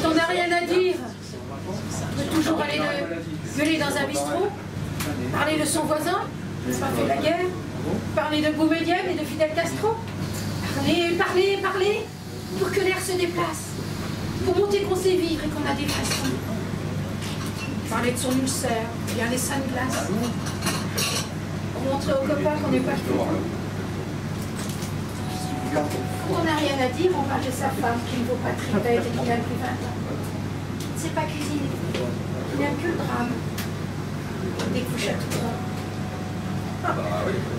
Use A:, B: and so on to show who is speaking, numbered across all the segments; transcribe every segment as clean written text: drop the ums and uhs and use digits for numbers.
A: Quand on n'a rien à dire, on peut toujours aller gueuler dans un bistrot, parler de son voisin, qui n'a pas fait la guerre, parler de Boumedienne et de Fidel Castro. Parler, pour que l'air se déplace, pour montrer qu'on sait vivre et qu'on a des façons. Parler de son ulcère, bien les seins de glace, pour montrer aux copains qu'on n'est pas tout. Quand on n'a rien à dire, on parle de sa femme qui ne vaut pas tripette et qui n'a plus 20 ans. Il ne sait pas cuisiner, il n'aime que le drame. Des couches à tout droit.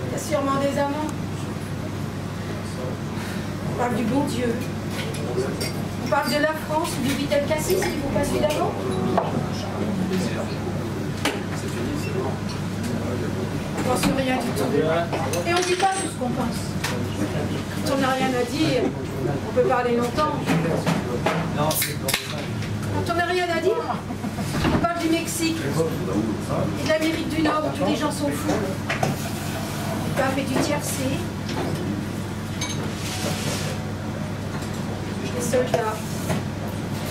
A: Il y a sûrement des amants. On parle du bon Dieu. On parle de la France ou du Vitel Cassis qui vous passe d'avant. On pense rien du tout. Et on ne dit pas tout ce qu'on pense. Quand on n'a rien à dire, on peut parler longtemps. Quand on n'a rien à dire, on parle du Mexique et de l'Amérique du Nord où tous les gens sont fous. Du pape et du tiercé. Des soldats,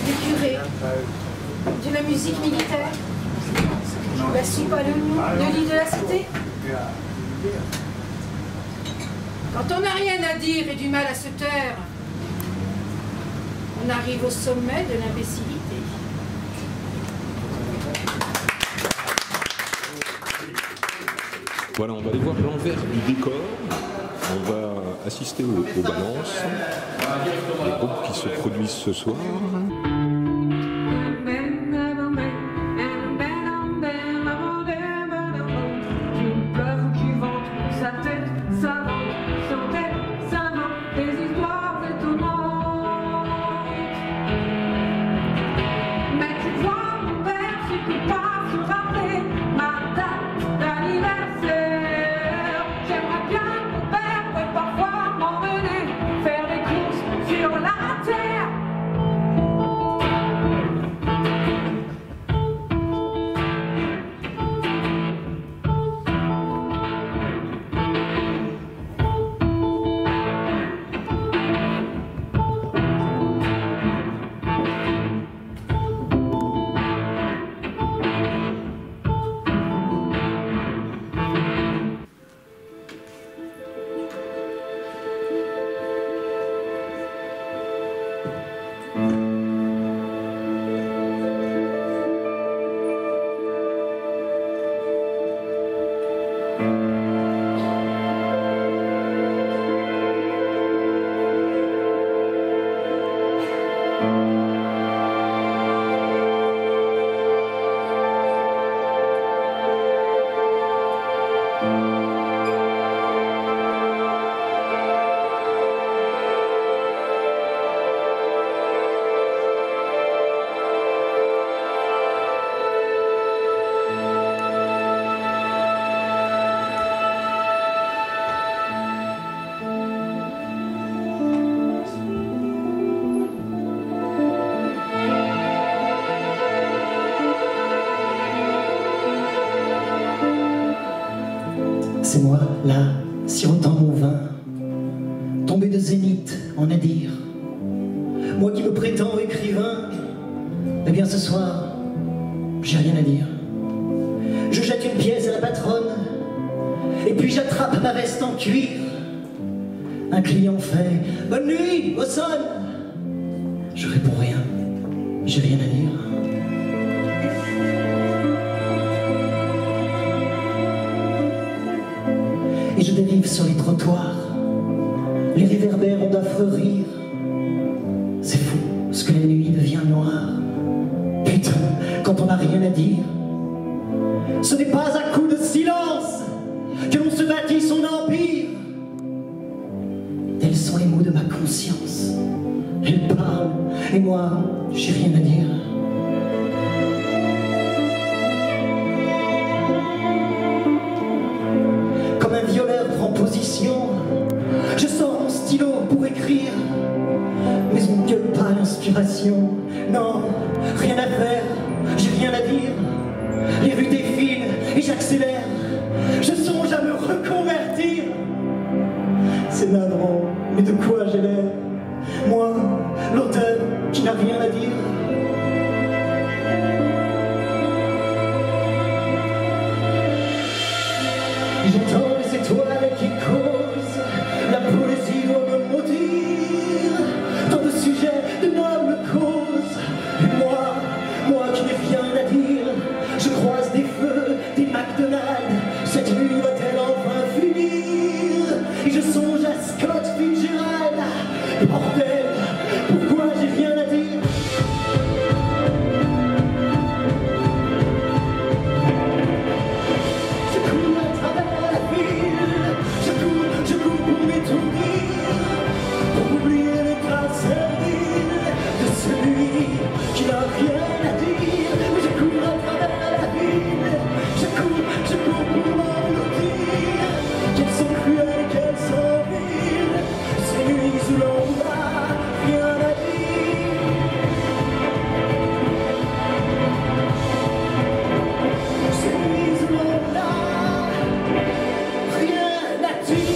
A: des curés, de la musique militaire, la soupe à l'oignon, le lit de la cité. Quand on n'a rien à dire et du mal à se taire, on arrive au sommet de l'imbécilité.
B: Voilà, on va aller voir l'envers du décor. On va assister aux balances, les groupes qui se produisent ce soir.
C: C'est moi, là, sirotant mon vin, tombé de zénith en à dire. Moi qui me prétends écrivain, eh bien ce soir, j'ai rien à dire. Je jette une pièce à la patronne, et puis j'attrape ma veste en cuir. Un client fait « Bonne nuit, au son !» Je réponds rien, j'ai rien à dire. Et je dérive sur les trottoirs, les réverbères ont d'affreux rires. C'est fou ce que la nuit devient noire. Putain, quand on n'a rien à dire, ce n'est pas à coup de silence que l'on se bâtit son empire. Tels sont les mots de ma conscience. Elle parle, et moi, j'ai rien à dire. Comme un violeur prend position, je sors mon stylo pour écrire, mais on ne gueule pas l'inspiration. Non, rien à faire, j'ai rien à dire. Les rues défilent et j'accélère. Je songe à me reconvertir. C'est navrant, mais de quoi j'ai l'air? Moi, l'auteur qui n'a rien à dire. des feux, des McDonald's. Cette nuit va-t-elle enfin finir? Et je songe à Scott Fitzgerald. Bordel, pourquoi j'ai rien à dire? Je cours à travers la ville, je cours pour m'étourdir, pour oublier les traces serviles de celui qui n'a rien à dire. Je cours à travers la ville, je cours pour m'envelopir. Qu'elles sont cruelles, qu'elles sont viles, ces nuits où l'on n'a rien à dire. Ces nuits où l'on n'a rien à dire.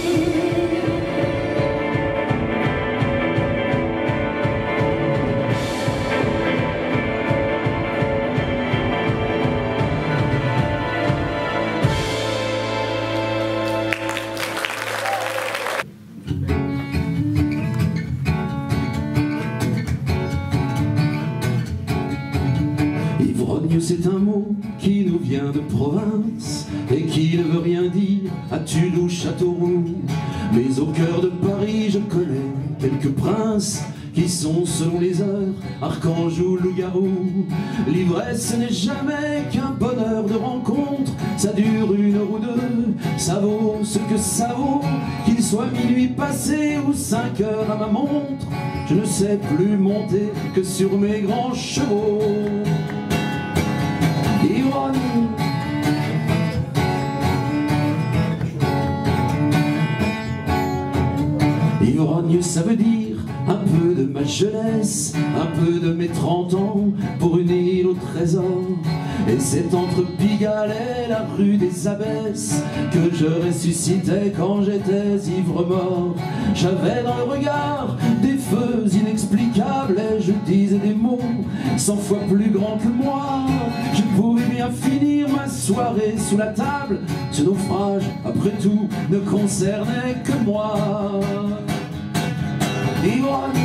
D: Ivrogne, c'est un mot qui nous vient de province et qui ne veut rien dire à Toulouse, Châteauroux. Mais au cœur de Paris, je connais quelques princes qui sont, selon les heures, archanges ou loups-garous. L'ivresse n'est jamais qu'un bonheur de rencontre, ça dure 1 heure ou 2, ça vaut ce que ça vaut, qu'il soit minuit passé ou 5 heures à ma montre. Je ne sais plus monter que sur mes grands chevaux. Ivrogne, ivrogne, ça veut dire un peu de ma jeunesse, un peu de mes 30 ans, pour une île au trésor. Et c'est entre Pigalle et la rue des Abbesses que je ressuscitais quand j'étais ivre mort. J'avais dans le regard des feux inexplicables et je disais des mots 100 fois plus grands que moi. Je pouvais bien finir ma soirée sous la table. Ce naufrage, après tout, ne concernait que moi. Ivrogne,